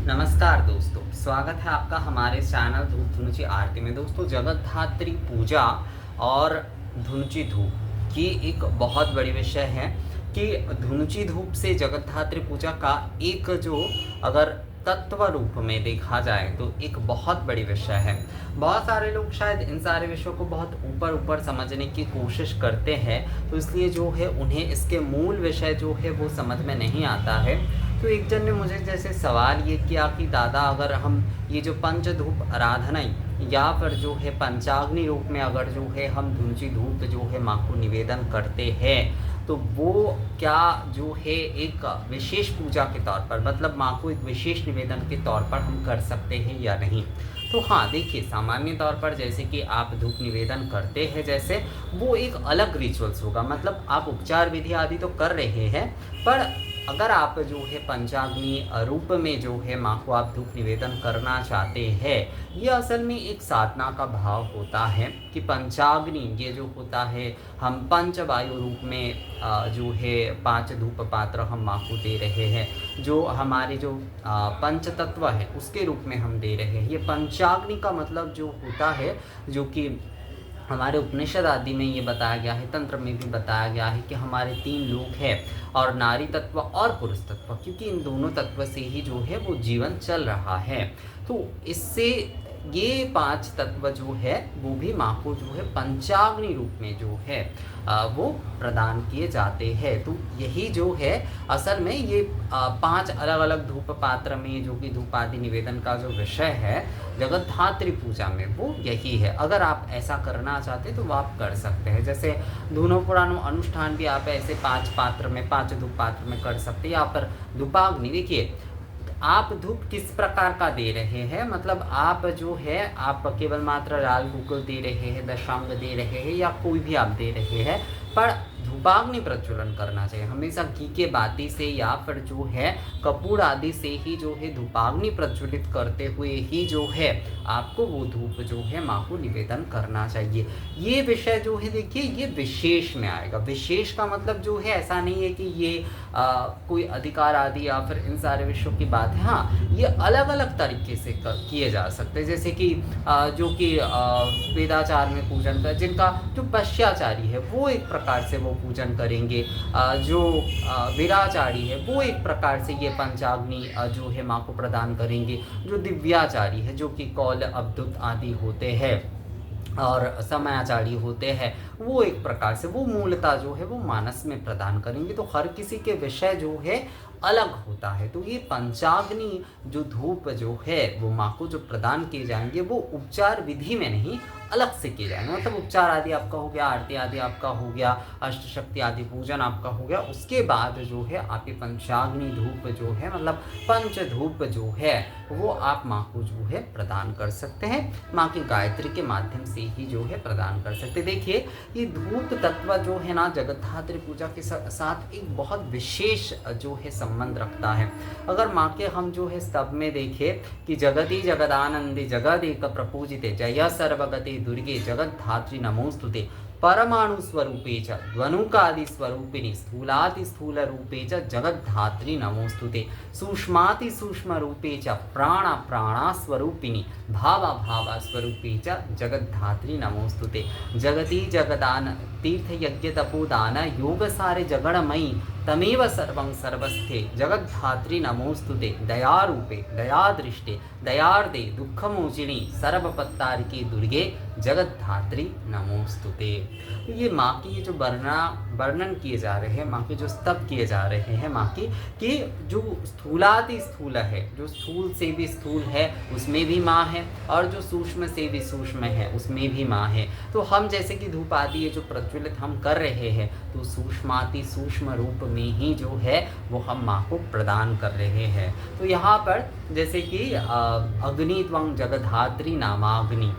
नमस्कार दोस्तों, स्वागत है आपका हमारे चैनल धूप धुनुची आरती में। दोस्तों, जगतधात्री पूजा और धुनुची धूप ये एक बहुत बड़ी विषय है कि धुनुची धूप से जगतधात्री पूजा का एक जो अगर तत्व रूप में देखा जाए तो एक बहुत बड़ी विषय है। बहुत सारे लोग शायद इन सारे विषयों को बहुत ऊपर ऊपर समझने की कोशिश करते हैं, तो इसलिए जो है उन्हें इसके मूल विषय जो है वो समझ में नहीं आता है। तो एक जन ने मुझे जैसे सवाल ये किया कि दादा, अगर हम ये जो पंचधूप आराधना या फिर जो है पंचाग्नि रूप में अगर जो है हम धुंची धूप जो है माँ को निवेदन करते हैं, तो वो क्या जो है एक विशेष पूजा के तौर पर, मतलब माँ को एक विशेष निवेदन के तौर पर हम कर सकते हैं या नहीं। तो हाँ, देखिए, सामान्य तौर पर जैसे कि आप धूप निवेदन करते हैं, जैसे वो एक अलग रिचुअल्स होगा, मतलब आप उपचार विधि आदि तो कर रहे हैं, पर अगर आप जो है पंचाग्नि रूप में जो है माँ को आप धूप निवेदन करना चाहते हैं, ये असल में एक साधना का भाव होता है कि पंचाग्नि ये जो होता है, हम पंचवायु रूप में जो है 5 धूप पात्र हम माँ को दे रहे हैं, जो हमारे जो पंच तत्व है उसके रूप में हम दे रहे हैं। ये पंचाग्नि का मतलब जो होता है, जो कि हमारे उपनिषद आदि में ये बताया गया है, तंत्र में भी बताया गया है कि हमारे 3 लोक है, और नारी तत्व और पुरुष तत्व, क्योंकि इन दोनों तत्व से ही जो है वो जीवन चल रहा है। तो इससे ये 5 तत्व जो है वो भी माँ को जो है पंचाग्नि रूप में जो है वो प्रदान किए जाते हैं। तो यही जो है असल में ये 5 अलग अलग धूप पात्र में जो कि धूप आदि निवेदन का जो विषय है जगतधात्री पूजा में, वो यही है। अगर आप ऐसा करना चाहते तो वो आप कर सकते हैं। जैसे धूनो पुराणों अनुष्ठान भी आप ऐसे 5 पात्र में, 5 धूप पात्र में कर सकते हैं। यहाँ पर धूपाग्नि, देखिए, आप धूप किस प्रकार का दे रहे हैं, मतलब आप जो है आप केवल मात्र लाल गुग्गल दे रहे हैं, दशांग दे रहे हैं, या कोई भी आप दे रहे हैं, पर धूपाग्नि प्रज्वलन करना चाहिए हमेशा घी के बाती से या फिर जो है कपूर आदि से ही जो है धूपाग्नि प्रज्वलित करते हुए ही जो है आपको वो धूप जो है माँ को निवेदन करना चाहिए। ये विषय जो है, देखिए, ये विशेष में आएगा। विशेष का मतलब जो है ऐसा नहीं है कि ये कोई अधिकार आदि या फिर इन सारे विषयों की बात है। हाँ, ये अलग अलग तरीके से किए जा सकते हैं। जैसे कि जो कि वेदाचार में पूजन कर, जिनका जो पश्चाचारी है वो एक प्रकार से वो पूजन करेंगे, जो वीराचारी है वो एक प्रकार से ये पंचाग्नि जो है माँ को प्रदान करेंगे, जो दिव्याचारी है, जो कि कौल अवधूत आदि होते हैं और समयाचारी होते हैं, वो एक प्रकार से वो मूलता जो है वो मानस में प्रदान करेंगे। तो हर किसी के विषय जो है अलग होता है। तो ये पंचाग्नि जो धूप जो है वो माँ को जो प्रदान किए जाएंगे वो उपचार विधि में नहीं, अलग से किए जाएंगे। मतलब उपचार आदि आपका हो गया, आरती आदि आपका हो गया, अष्टशक्ति आदि पूजन आपका हो गया, उसके बाद जो है आप ये पंचाग्नि धूप जो है, मतलब पंच धूप जो है वो आप माँ को जो है प्रदान कर सकते हैं। माँ की गायत्री के माध्यम से ही जो है प्रदान कर सकते हैं। देखिए, ये धूप तत्व जो है ना जगतधात्री पूजा के साथ एक बहुत विशेष जो है संबंध रखता है। अगर माँ के हम जो है स्तव में देखें कि जगति जगदानंदे जगदेक प्रपूजिते जय सर्वगते दुर्गे जगद्धात्री नमोस्तुते परमाणु स्वरूपे च ध्वनुकादि स्वरूपिणी स्थूलाति स्थूल रूपे च जगद्धात्री नमोस्तुते सूक्ष्माति सूक्ष्म रूपे च प्राण प्राणा स्वरूपिणी भावा भावा स्वरूपे च जगद्धात्री नमोस्तुते जगति जगदान तीर्थ यज्ञ तपोदान योग सारे जगणमयी तमेव सर्वं सर्वस्थे जगद्धात्री नमोस्तुते दयारूपे दयादृष्टे दयार्दे दुःखमोचिनी सर्वपत्तारिके दुर्गे जगद्धात्री नमोस्तुते। तो ये माँ की ये जो वर्णन किए जा रहे हैं, माँ के जो स्तव किए जा रहे हैं माँ की, कि जो स्थूलाति स्थूल है, जो स्थूल से भी स्थूल है उसमें भी माँ है, और जो सूक्ष्म से भी सूक्ष्म है उसमें भी माँ है। तो हम जैसे कि धूप आदि ये जो प्रज्वलित हम कर रहे हैं, तो सूक्ष्माति सूक्ष्म रूप में ही जो है वो हम माँ को प्रदान कर रहे हैं। तो यहाँ पर जैसे कि अग्नि त्वं जगद्धात्री नामाग्नि,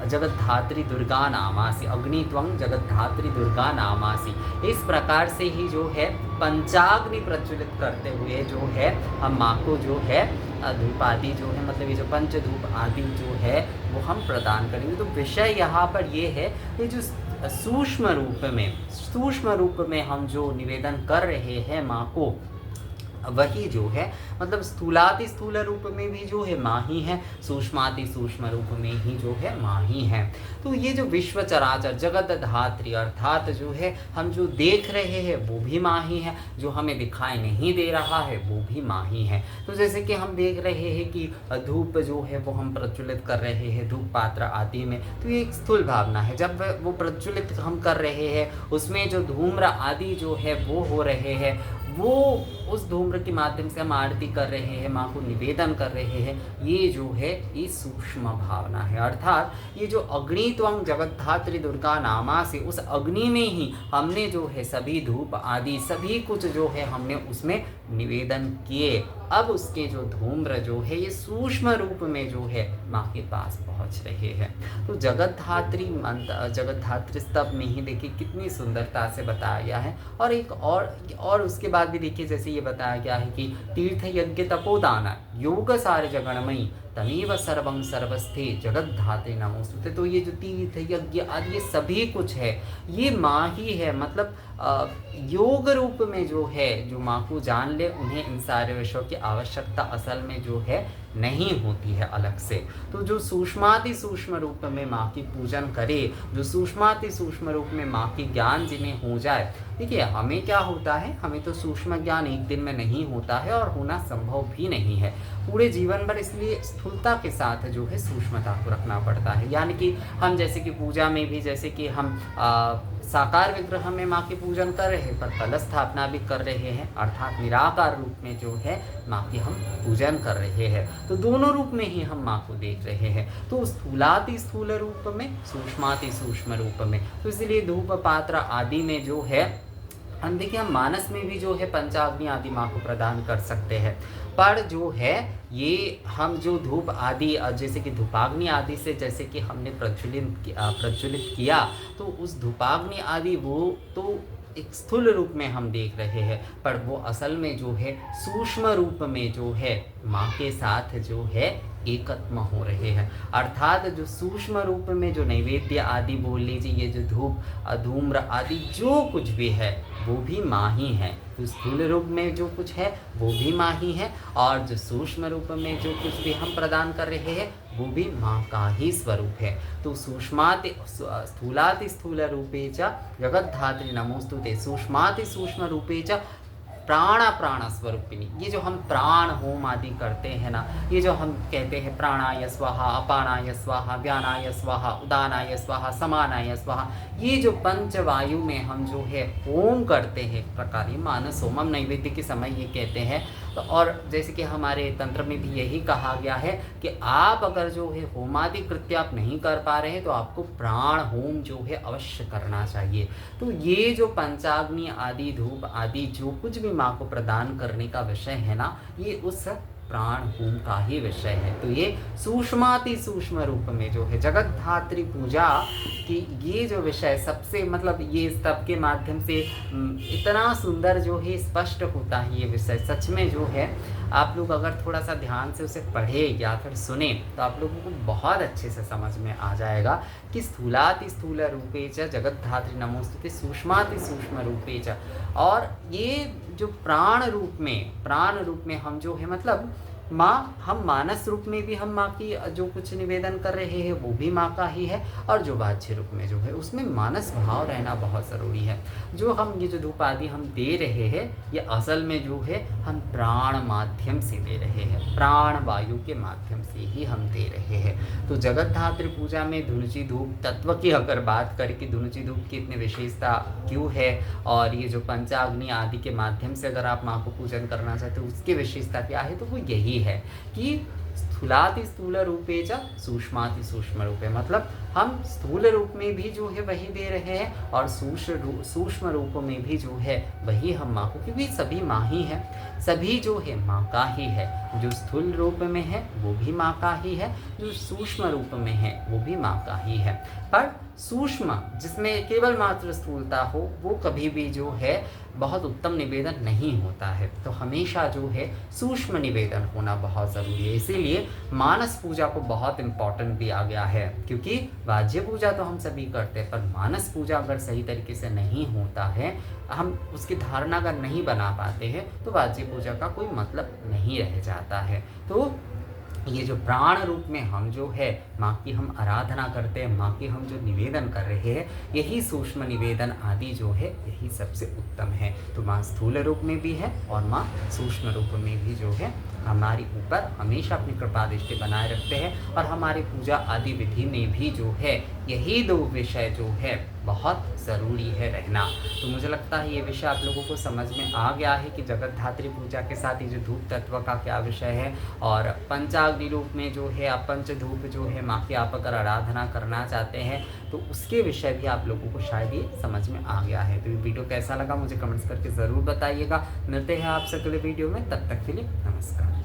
जगद्धात्री दुर्गा नामासी, अग्नि त्वं जगद्धात्री दुर्गा नामासी, इस प्रकार से ही जो है पंचाग्नि प्रज्वलित करते हुए जो है हम माँ को जो है धूप आदि जो है, मतलब ये जो पंच धूप आदि जो है वो हम प्रदान करेंगे। तो विषय यहाँ पर ये है कि जो सूक्ष्म रूप में हम जो निवेदन कर रहे हैं माँ को, वही जो है मतलब स्थूलाति स्थूल रूप में भी जो है माँ ही है, सूक्ष्माति सूक्ष्म रूप में ही जो है माँ ही है। तो ये जो विश्व चराचर जगत धात्री अर्थात जो है हम जो देख रहे हैं वो भी माँ ही है, जो हमें दिखाई नहीं दे रहा है वो भी माँ ही है। तो जैसे कि हम देख रहे हैं कि धूप जो है वो हम प्रज्वलित कर रहे हैं धूप पात्र आदि में, तो ये एक स्थूल भावना है। जब वो प्रज्वलित हम कर रहे हैं उसमें जो धूम्र आदि जो है वो हो रहे हैं, वो उस धूम्र के माध्यम से हम आरती कर रहे हैं, माँ को निवेदन कर रहे हैं, ये जो है ये सूक्ष्म भावना है। अर्थात ये जो अग्नि त्वं जगद्धात्री दुर्गा नामा से उस अग्नि में ही हमने जो है सभी धूप आदि सभी कुछ जो है हमने उसमें निवेदन किए। अब उसके जो धूम्र जो है ये सूक्ष्म रूप में जो है माँ के पास पहुँच रहे हैं। तो जगद्धात्री मंत्र जगद्धात्री स्तव में ही देखिए कितनी सुंदरता से बताया गया है। और एक और उसके बाद भी देखिए जैसे ये बताया गया है कि तीर्थ यज्ञ तपोदान योग सारे जगणमयी तमेव सर्वं सर्वस्थे जगद्धात्रे नमोस्तुते। तो ये जो तीर्थ यज्ञ आदि ये सभी कुछ है ये माँ ही है। मतलब योग रूप में जो है जो माँ को जान ले उन्हें इन सारे विषयों की आवश्यकता असल में जो है नहीं होती है अलग से। तो जो सूक्ष्माति सूक्ष्म रूप में माँ की पूजन करे, जो सूक्ष्माति सूक्ष्म रूप में माँ की ज्ञान जिन्हें हो जाए, देखिए हमें क्या होता है, हमें तो सूक्ष्म ज्ञान एक दिन में नहीं होता है और होना संभव भी नहीं है पूरे जीवन भर। इसलिए स्थूलता के साथ जो है सूक्ष्मता को रखना पड़ता है। यानी कि हम जैसे कि पूजा में भी जैसे कि हम साकार विग्रह में माँ के पूजन कर रहे हैं पर कलश स्थापना भी कर रहे हैं, अर्थात निराकार रूप में जो है माँ की हम पूजन कर रहे हैं। तो दोनों रूप में ही हम माँ को देख रहे हैं। तो स्थूलाति स्थूल रूप में सूक्ष्माति सूक्ष्म रूप में, तो इसलिए धूप पात्र आदि में जो है हम देखिए हम मानस में भी जो है पंचाग्नि आदि माँ को प्रदान कर सकते हैं। पर जो है ये हम जो धूप आदि जैसे कि धूपाग्नि आदि से जैसे कि हमने प्रज्वलित किया, तो उस धूपाग्नि आदि वो तो एक स्थूल रूप में हम देख रहे हैं, पर वो असल में जो है सूक्ष्म रूप में जो है माँ के साथ जो है एकत्म हो रहे हैं। अर्थात जो सूक्ष्म रूप में जो नैवेद्य आदि बोल लीजिए, ये जो धूप धूम्र आदि जो कुछ भी है वो भी माँ ही है। तो स्थूल रूप में जो कुछ है वो भी माँ ही है, और जो सूक्ष्म रूप में जो कुछ भी हम प्रदान कर रहे हैं वो भी माँ का ही स्वरूप है। तो सूक्ष्माति स्थूलाति स्थूल रूपे च जगद्धात्री नमोस्तुते सूक्ष्माति सूक्ष्म रूपे च प्राण स्वरूपिणी। ये जो हम प्राण होम आदि करते हैं ना, ये जो हम कहते हैं प्राणाय स्वाहा, अपानाय स्वाहा, व्यानाय स्वाहा, उदानाय स्वाहा, समानाय स्वाहा, ये जो पंचवायु में हम जो है होम करते हैं एक प्रकार ये मानस होमम नैवेद्य के समय ये कहते हैं। तो और जैसे कि हमारे तंत्र में भी यही कहा गया है कि आप अगर जो है होमादि कृत्य आप नहीं कर पा रहे हैं तो आपको प्राण होम जो है अवश्य करना चाहिए। तो ये जो पंचाग्नि आदि धूप आदि जो कुछ भी माँ को प्रदान करने का विषय है ना, ये उस प्राण होम का ही विषय है। तो ये सूक्ष्माति सूक्ष्म रूप में जो है जगत धात्री पूजा की ये जो विषय सबसे मतलब ये स्तव के माध्यम से इतना सुंदर जो है स्पष्ट होता है ये विषय। सच में जो है आप लोग अगर थोड़ा सा ध्यान से उसे पढ़े या फिर सुने तो आप लोगों को बहुत अच्छे से समझ में आ जाएगा कि स्थूलाति स्थूल रूपे च जगत धात्री नमोस्तुते सूक्ष्माति सूक्ष्म रूपे च। और ये जो प्राण रूप में हम जो है मतलब माँ, हम मानस रूप में भी हम माँ की जो कुछ निवेदन कर रहे हैं वो भी माँ का ही है, और जो वाच्य रूप में जो है उसमें मानस भाव रहना बहुत ज़रूरी है। जो हम ये जो धूप आदि हम दे रहे हैं ये असल में जो है हम प्राण माध्यम से दे रहे हैं, प्राण वायु के माध्यम से ही हम दे रहे हैं। तो जगत धात्री पूजा में धुनुची धूप तत्व की अगर बात करें कि धुनुची धूप की इतनी विशेषता क्यों है, और ये जो पंचाग्नि आदि के माध्यम से अगर आप माँ को पूजन करना चाहते हो उसकी विशेषता क्या है, तो वो यही है कि स्थूलाति स्थूल रूपे च सूक्ष्माति सूक्ष्म रूपे, मतलब हम स्थूल रूप में भी जो है वही दे रहे हैं और सूक्ष्म रूप में भी जो है वही हम माँ को, क्योंकि सभी माँ ही है, सभी जो है माँ का ही है। जो स्थूल रूप में है वो भी माँ का ही है, जो सूक्ष्म रूप में है वो भी माँ का ही है। पर सूक्ष्म जिसमें केवल मात्र स्थूलता हो वो कभी भी जो है बहुत उत्तम निवेदन नहीं होता है। तो हमेशा जो है सूक्ष्म निवेदन होना बहुत ज़रूरी है। इसीलिए मानस पूजा को बहुत इम्पोर्टेंट दिया गया है, क्योंकि वाज्य पूजा तो हम सभी करते हैं, पर मानस पूजा अगर सही तरीके से नहीं होता है, हम उसकी धारणा अगर नहीं बना पाते हैं, तो वाज्य पूजा का कोई मतलब नहीं रह जाता है। तो ये जो प्राण रूप में हम जो है माँ की हम आराधना करते हैं, माँ की हम जो निवेदन कर रहे हैं, यही सूक्ष्म निवेदन आदि जो है यही सबसे उत्तम है। तो माँ स्थूल रूप में भी है और माँ सूक्ष्म रूप में भी जो है हमारे ऊपर हमेशा अपनी कृपा दृष्टि बनाए रखते हैं, और हमारी पूजा आदि विधि में भी जो है यही दो विषय जो है बहुत ज़रूरी है रहना। तो मुझे लगता है ये विषय आप लोगों को समझ में आ गया है कि जगत धात्री पूजा के साथ ये जो धूप तत्व का क्या विषय है, और पंचाग्नि रूप में जो है आप पंच धूप जो है माँ की आप अगर आराधना करना चाहते हैं तो उसके विषय भी आप लोगों को शायद ये समझ में आ गया है। तो ये वीडियो कैसा लगा मुझे कमेंट्स करके ज़रूर बताइएगा। मिलते हैं आपसे अगले वीडियो में, तब तक के लिए नमस्कार।